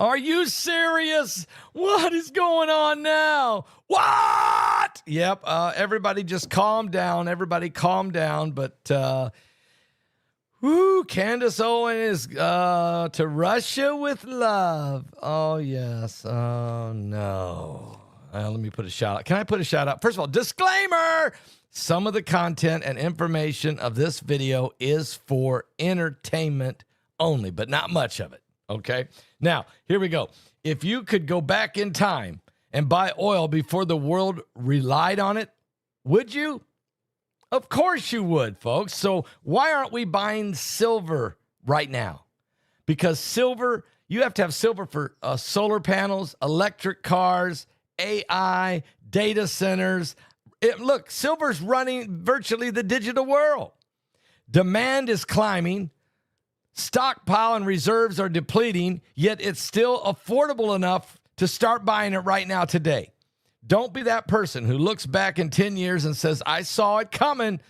Are you serious? What is going on now? What? Yep. Everybody just calm down. Everybody calm down. But, Candace Owens is to Russia with love. Oh, yes. Oh, no. Let me put a shout out. Can I put a shout out? First of all, disclaimer. Some of the content and information of this video is for entertainment only, but not much of it. Okay. Now, here we go. If you could go back in time and buy oil before the world relied on it, would you? Of course you would, folks. So why aren't we buying silver right now? Because silver, you have to have silver for solar panels, electric cars, AI, data centers. Look, silver's running virtually the digital world. Demand is climbing. Stockpile and reserves are depleting, yet it's still affordable enough to start buying it right now today. Don't be that person who looks back in 10 years and says, I saw it coming,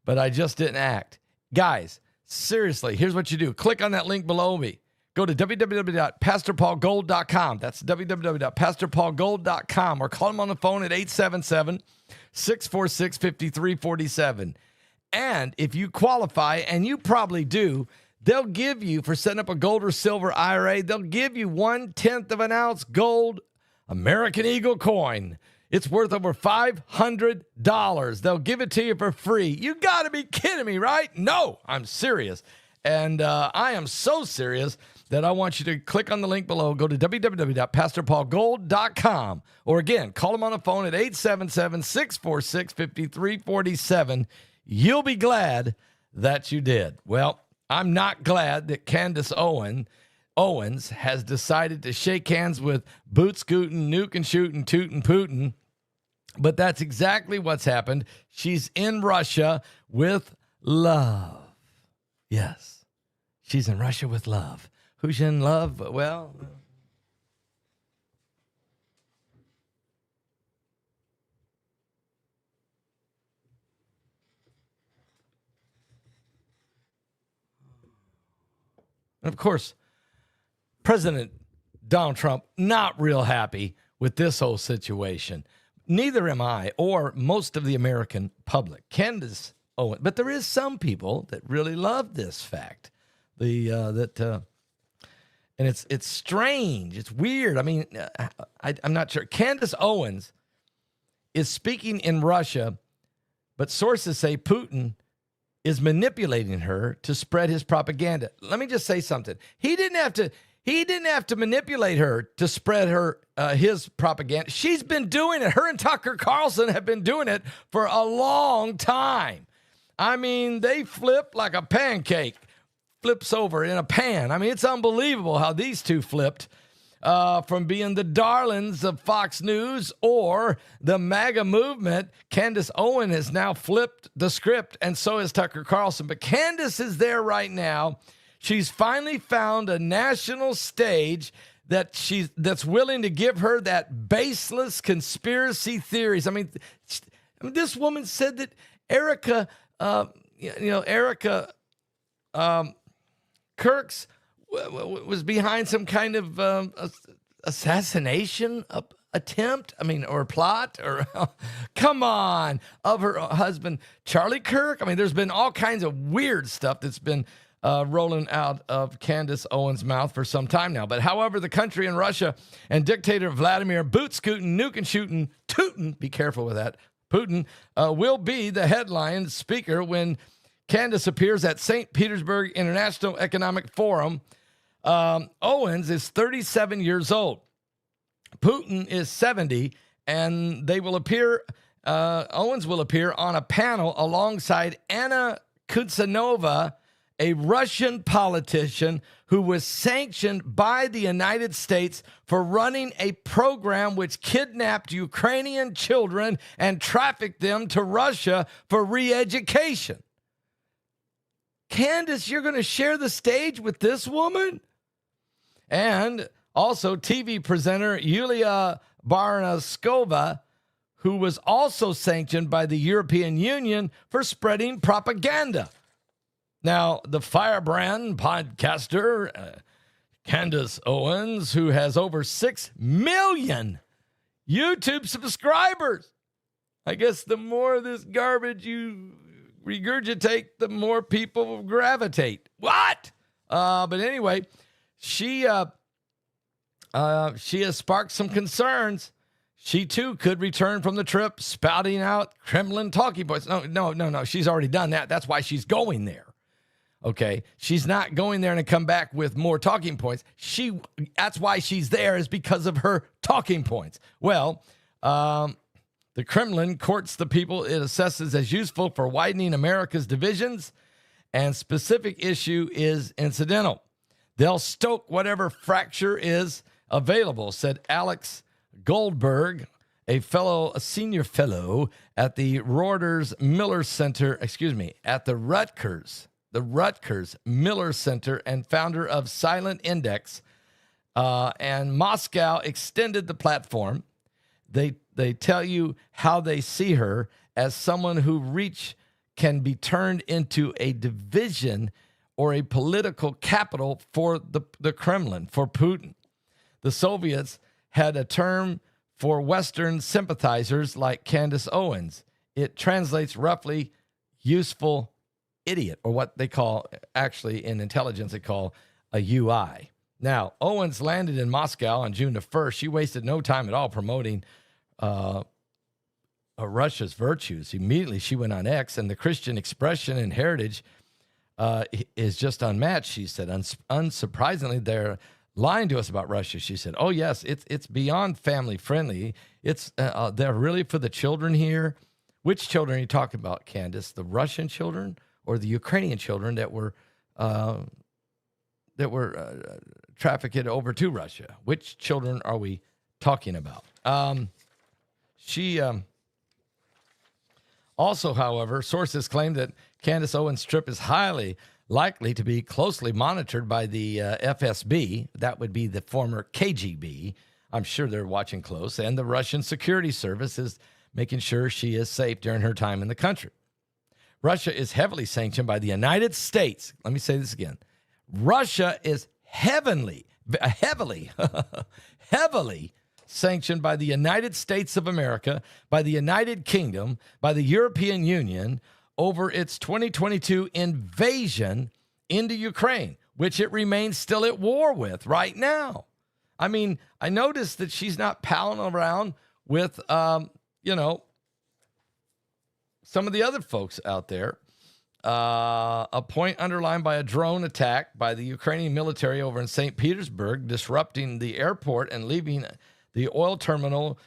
but I just didn't act. Guys, seriously, here's what you do. Click on that link below me. Go to www.pastorpaulgold.com. That's www.pastorpaulgold.com, or call him on the phone at 877-646-5347. And if you qualify, and you probably do, they'll give you, for setting up a gold or silver IRA, they'll give you 1/10 of an ounce gold American Eagle coin. It's worth over $500. They'll give it to you for free. You got to be kidding me, right? No, I'm serious. And I am so serious that I want you to click on the link below. Go to www.pastorpaulgold.com. Or again, call them on the phone at 877-646-5347. You'll be glad that you did. Well, I'm not glad that Candace Owens has decided to shake hands with boot scooting, nuke and shooting, tootin' Putin. But that's exactly what's happened. She's in Russia with love. Yes, she's in Russia with love. Who's in love? Well, and of course, President Donald Trump, not real happy with this whole situation. Neither am I, or most of the American public. Candace Owens, but there is some people that really love this fact. And it's strange. It's weird. I mean, I'm not sure. Candace Owens is speaking in Russia, but sources say Putin is manipulating her to spread his propaganda. Let me just say something. He didn't have to manipulate her to spread his propaganda. She's been doing it. Her and Tucker Carlson have been doing it for a long time. I mean, they flip like a pancake flips over in a pan. I mean, it's unbelievable how these two flipped from being the darlings of Fox News or the MAGA movement. Candace Owens has now flipped the script, and so has Tucker Carlson. But Candace is there right now. She's finally found a national stage that's willing to give her that baseless conspiracy theories. I mean, this woman said that Erica Kirks was behind some kind of assassination attempt. I mean, or plot, or come on, of her husband Charlie Kirk. I mean, there's been all kinds of weird stuff that's been rolling out of Candace Owens' mouth for some time now. But however, the country in Russia and dictator Vladimir boot scooting, nuke and shooting, Putin, be careful with that, Putin, will be the headline speaker when Candace appears at St. Petersburg International Economic Forum. Owens is 37 years old. Putin is 70, and they will appear, Owens will appear on a panel alongside Anna Kuznetsova, a Russian politician who was sanctioned by the United States for running a program which kidnapped Ukrainian children and trafficked them to Russia for re-education. Candace, you're going to share the stage with this woman? And also TV presenter Yulia Barnaskova, who was also sanctioned by the European Union for spreading propaganda. Now, the firebrand podcaster Candace Owens, who has over 6 million YouTube subscribers. I guess the more of this garbage you regurgitate, the more people will gravitate. What? But anyway, she has sparked some concerns. She, too, could return from the trip spouting out Kremlin talking points. No. She's already done that. That's why she's going there. Okay? She's not going there and come back with more talking points. That's why she's there, is because of her talking points. Well, the Kremlin courts the people it assesses as useful for widening America's divisions, and specific issue is incidental. They'll stoke whatever fracture is available, said Alex Goldberg, a senior fellow at the Rutgers Miller Center, at the Rutgers Miller Center and founder of Silent Index. And Moscow extended the platform. They tell you how they see her as someone who can be turned into a division or a political capital for the Kremlin, for Putin. The Soviets had a term for Western sympathizers like Candace Owens. It translates roughly useful idiot, or what they call, actually in intelligence, they call a UI. Now, Owens landed in Moscow on June the 1st. She wasted no time at all promoting Russia's virtues. Immediately, she went on X, and the Christian expression and heritage is just unmatched, she said. Unsurprisingly, they're lying to us about Russia, she said. Oh, yes, it's beyond family friendly. They're really for the children here. Which children are you talking about, Candace? The Russian children or the Ukrainian children that were trafficked over to Russia? Which children are we talking about? She also, however, sources claim that Candace Owens' trip is highly likely to be closely monitored by the FSB. That would be the former KGB. I'm sure they're watching close. And the Russian security service is making sure she is safe during her time in the country. Russia is heavily sanctioned by the United States. Let me say this again. Russia is heavily sanctioned by the United States of America, by the United Kingdom, by the European Union over its 2022 invasion into Ukraine, which it remains still at war with right now. I mean, I noticed that she's not palling around with, some of the other folks out there. A point underlined by a drone attack by the Ukrainian military over in St. Petersburg, disrupting the airport and leaving the oil terminal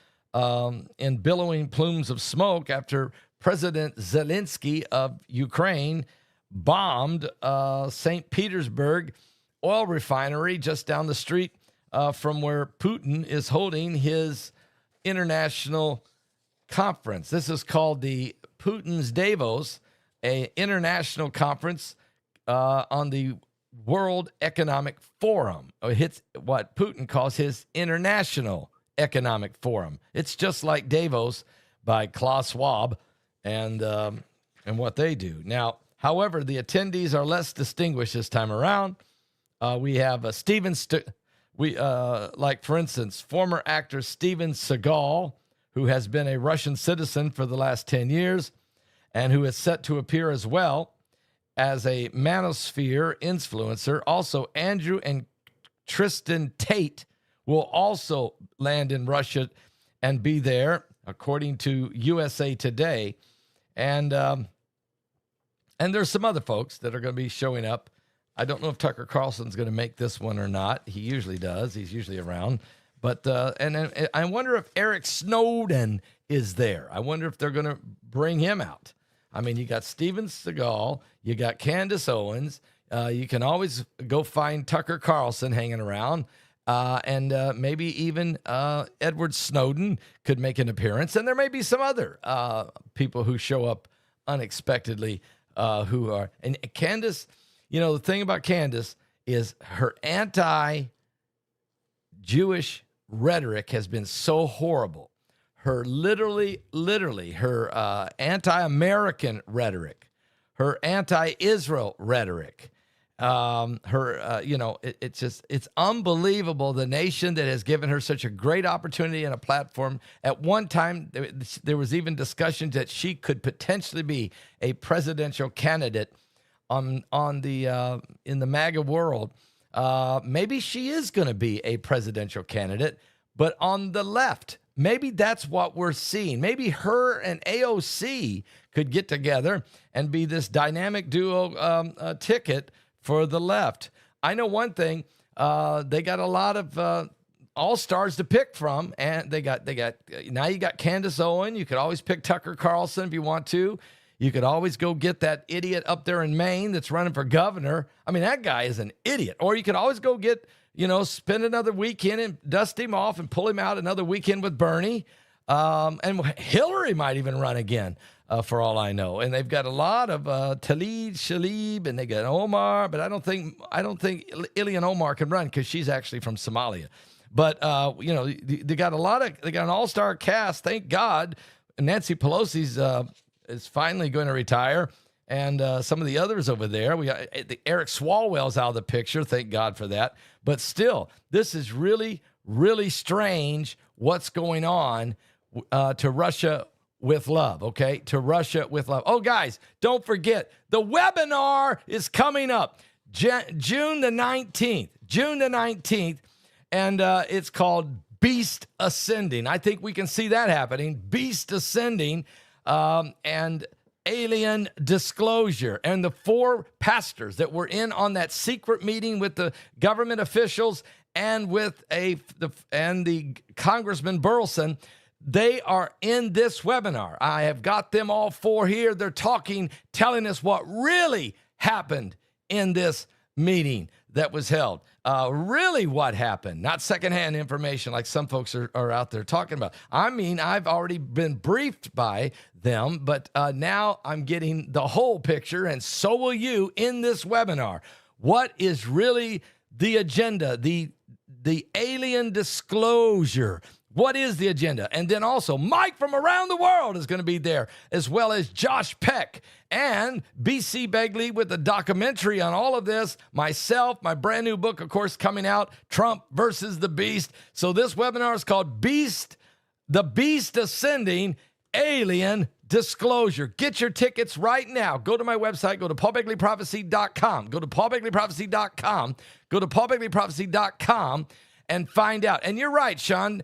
in billowing plumes of smoke after President Zelensky of Ukraine bombed St. Petersburg oil refinery just down the street from where Putin is holding his international conference. This is called the Putin's Davos, an international conference on the World Economic Forum. It's what Putin calls his International Economic Forum. It's just like Davos by Klaus Schwab and what they do. Now, however, the attendees are less distinguished this time around. We have for instance, former actor Steven Seagal, who has been a Russian citizen for the last 10 years and who is set to appear as well as a manosphere influencer. Also, Andrew and Tristan Tate will also land in Russia and be there, according to USA Today. And there's some other folks that are going to be showing up. I don't know if Tucker Carlson's going to make this one or not. He usually does. He's usually around. But and I wonder if Eric Snowden is there. I wonder if they're going to bring him out. I mean, you got Steven Seagal, you got Candace Owens. You can always go find Tucker Carlson hanging around. And maybe even Edward Snowden could make an appearance. And there may be some other people who show up unexpectedly who are. And Candace, the thing about Candace is her anti-Jewish rhetoric has been so horrible. Her literally her anti-American rhetoric, her anti-Israel rhetoric, It's unbelievable. The nation that has given her such a great opportunity and a platform. At one time, there was even discussions that she could potentially be a presidential candidate in the MAGA world. Maybe she is going to be a presidential candidate, but on the left. Maybe that's what we're seeing. Maybe her and AOC could get together and be this dynamic duo ticket for the left. I know one thing, they got a lot of all-stars to pick from, and they got now you got Candace Owens. You could always pick Tucker Carlson if you want to. You could always go get that idiot up there in Maine that's running for governor. I mean, that guy is an idiot. Or you could always go get, spend another weekend and dust him off and pull him out another weekend with Bernie. And Hillary might even run again, for all I know. And they've got a lot of Talib Shalib, and they got Omar, but I don't think Ilhan Omar can run because she's actually from Somalia. But they got an all-star cast. Thank God. Nancy Pelosi's is finally going to retire. And some of the others over there, we got Eric Swalwell's out of the picture. Thank God for that. But still, this is really, really strange what's going on to Russia with love, okay? To Russia with love. Oh, guys, don't forget, the webinar is coming up June the 19th. June the 19th, and it's called Beast Ascending. I think we can see that happening. Beast Ascending and Alien Disclosure. And the 4 pastors that were in on that secret meeting with the government officials and with the Congressman Burleson, they are in this webinar. I have got them all 4 here. They're talking, telling us what really happened in this meeting that was held. Really what happened, not secondhand information like some folks are out there talking about. I mean, I've already been briefed by them, but now I'm getting the whole picture, and so will you in this webinar. What is really the agenda, the alien disclosure? What is the agenda? And then also Mike from around the world is going to be there, as well as Josh Peck and BC Begley with a documentary on all of this. Myself, my brand new book, of course, coming out, Trump versus the Beast. So this webinar is called The Beast Ascending, Alien Disclosure. Get your tickets right now. Go to my website. Go to paulbegleyprophecy.com. Go to paulbegleyprophecy.com. Go to paulbegleyprophecy.com. And find out. And you're right, Shandi.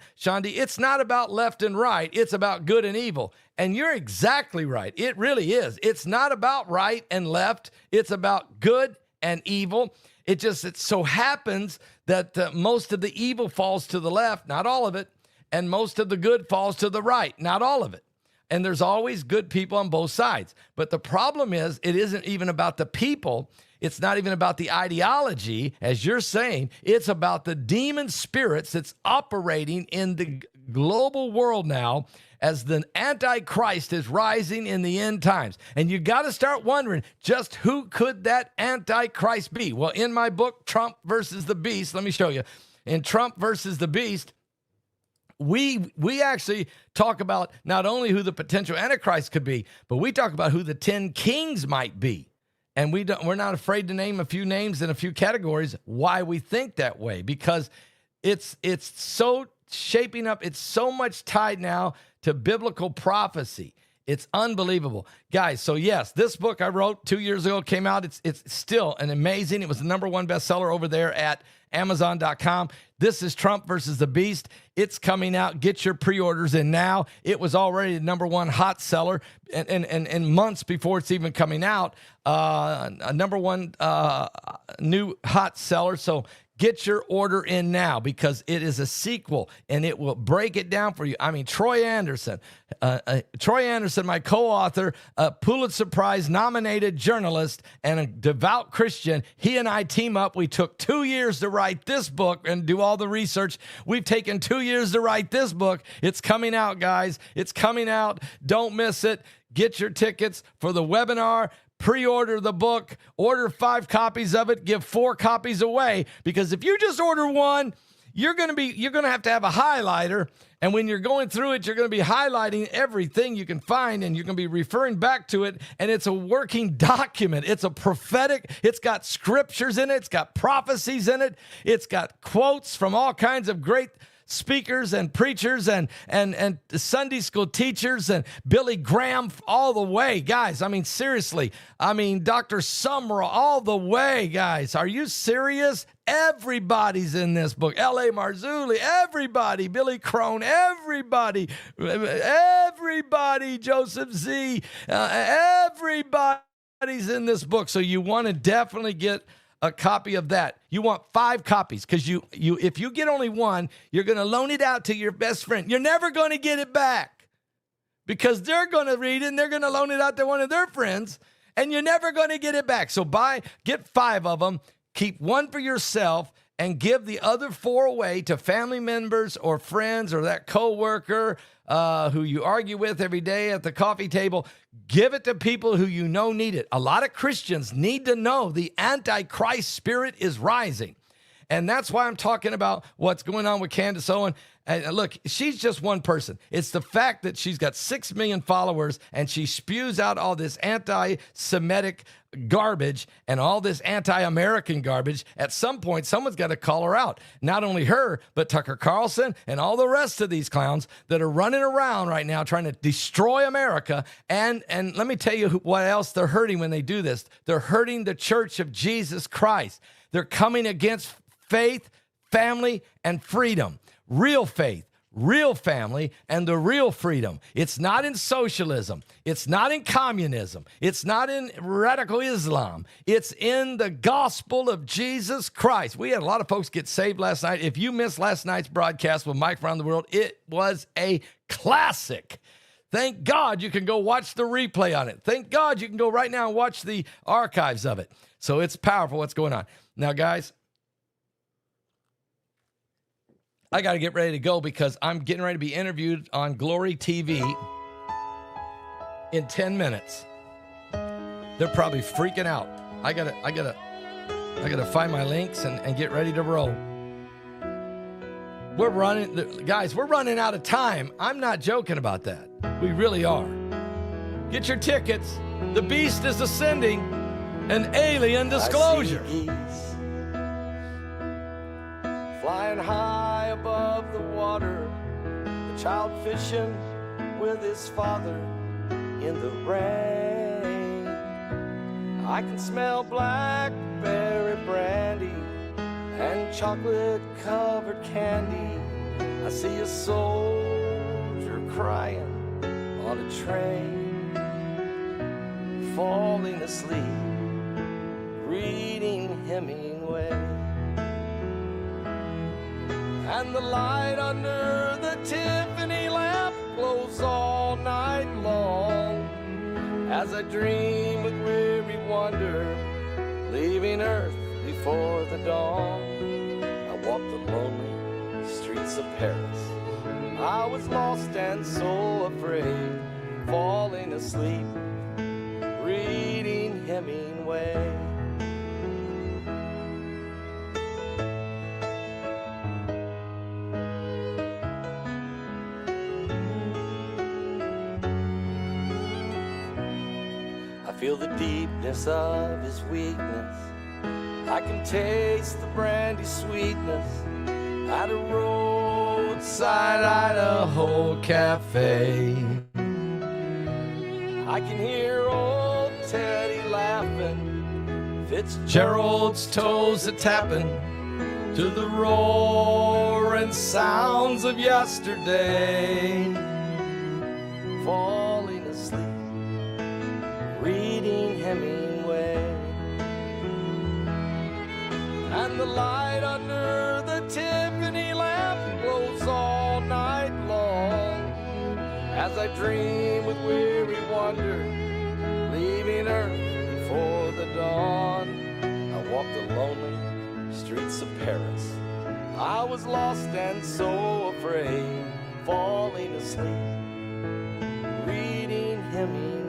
It's not about left and right. It's about good and evil. And you're exactly right. It really is. It's not about right and left. It's about good and evil. It so happens that most of the evil falls to the left, not all of it, and most of the good falls to the right, not all of it. And there's always good people on both sides. But the problem is, it isn't even about the people. It's not even about the ideology, as you're saying. It's about the demon spirits that's operating in the global world now as the Antichrist is rising in the end times. And you got to start wondering, just who could that Antichrist be? Well, in my book, Trump versus the Beast, let me show you. In Trump versus the Beast, we actually talk about not only who the potential Antichrist could be, but we talk about who the 10 kings might be. And we're not afraid to name a few names in a few categories why we think that way, because it's so shaping up. It's so much tied now to biblical prophecy. It's unbelievable. Guys, so yes, this book I wrote 2 years ago came out. It's still an amazing. It was the #1 bestseller over there at Amazon.com. This is Trump versus the Beast. It's coming out. Get your pre-orders in now. It was already the #1 hot seller and months before it's even coming out. A #1 new hot seller. So get your order in now, because it is a sequel and it will break it down for you. I mean, Troy Anderson, my co-author, a Pulitzer Prize nominated journalist and a devout Christian. He and I team up. We took 2 years to write this book and do all the research. We've taken 2 years to write this book. It's coming out, guys. It's coming out. Don't miss it. Get your tickets for the webinar. Pre-order the book, order 5 copies of it, give 4 copies away, because if you just order 1, you're going to have a highlighter. And when you're going through it, you're going to be highlighting everything you can find, and you're going to be referring back to it. And it's a working document. It's a prophetic. It's got scriptures in it. It's got prophecies in it. It's got quotes from all kinds of great speakers and preachers and Sunday school teachers and Billy Graham all the way, guys. I mean, seriously. I mean, Dr. Summerall all the way, guys. Are you serious? Everybody's in this book. L.A. Marzulli, everybody. Billy Crone, everybody. Everybody. Joseph Z. Everybody's in this book. So you want to definitely get a copy of that. You want 5 copies because if you get only one, you're going to loan it out to your best friend. You're never going to get it back because they're going to read it and they're going to loan it out to one of their friends, and you're never going to get it back. So get 5 of them, keep one for yourself, and give the other 4 away to family members or friends or that coworker who you argue with every day at the coffee table. Give it to people who you know need it. A lot of Christians need to know the Antichrist spirit is rising. And that's why I'm talking about what's going on with Candace Owens. And look, she's just one person. It's the fact that she's got 6 million followers and she spews out all this anti-Semitic garbage and all this anti-American garbage. At some point, someone's got to call her out. Not only her, but Tucker Carlson and all the rest of these clowns that are running around right now trying to destroy America. And let me tell you what else they're hurting when they do this. They're hurting the Church of Jesus Christ. They're coming against faith, family, and freedom. Real faith, real family, and the real freedom. It's not in socialism. It's not in communism. It's not in radical Islam. It's in the gospel of Jesus Christ. We had a lot of folks get saved last night. If you missed last night's broadcast with Mike Around the World, it was a classic. Thank God you can go watch the replay on it. Thank God you can go right now and watch the archives of it. So it's powerful what's going on. Now, guys, I got to get ready to go because I'm getting ready to be interviewed on Glory TV in 10 minutes. They're probably freaking out. I gotta find my links and get ready to roll. We're running out of time. I'm not joking about that. We really are. Get your tickets. The beast is ascending. An alien disclosure. Flying high above the water, the child fishing with his father in the rain. I can smell blackberry brandy and chocolate-covered candy. I see a soldier crying on a train, falling asleep, reading Hemingway. And the light under the Tiffany lamp glows all night long as I dream with weary wonder, leaving Earth before the dawn. I walked the lonely streets of Paris. I was lost and so afraid, falling asleep, reading Hemingway. Feel the deepness of his weakness. I can taste the brandy sweetness at a roadside Idaho cafe. I can hear old Teddy laughing, Fitzgerald's toes a-tapping to the roaring sounds of yesterday. Falling asleep, reading Hemingway. And the light under the Tiffany lamp glows all night long as I dream with weary wonder, leaving Earth before the dawn. I walked the lonely streets of Paris. I was lost and so afraid, falling asleep, reading Hemingway.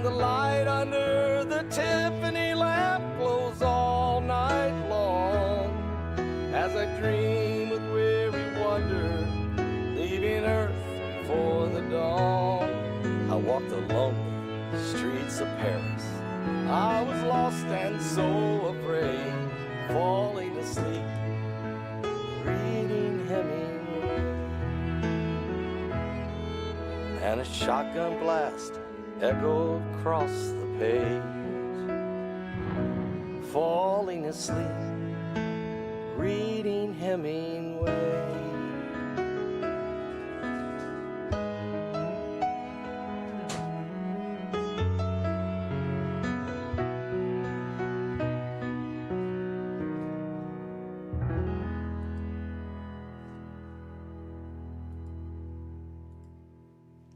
and the light under the Tiffany lamp glows all night long. As I dream with weary wonder, leaving earth before the dawn. I walked the lonely streets of Paris. I was lost and so afraid, falling asleep, reading Hemingway. And a shotgun blast echoed across the page, falling asleep, reading Hemingway.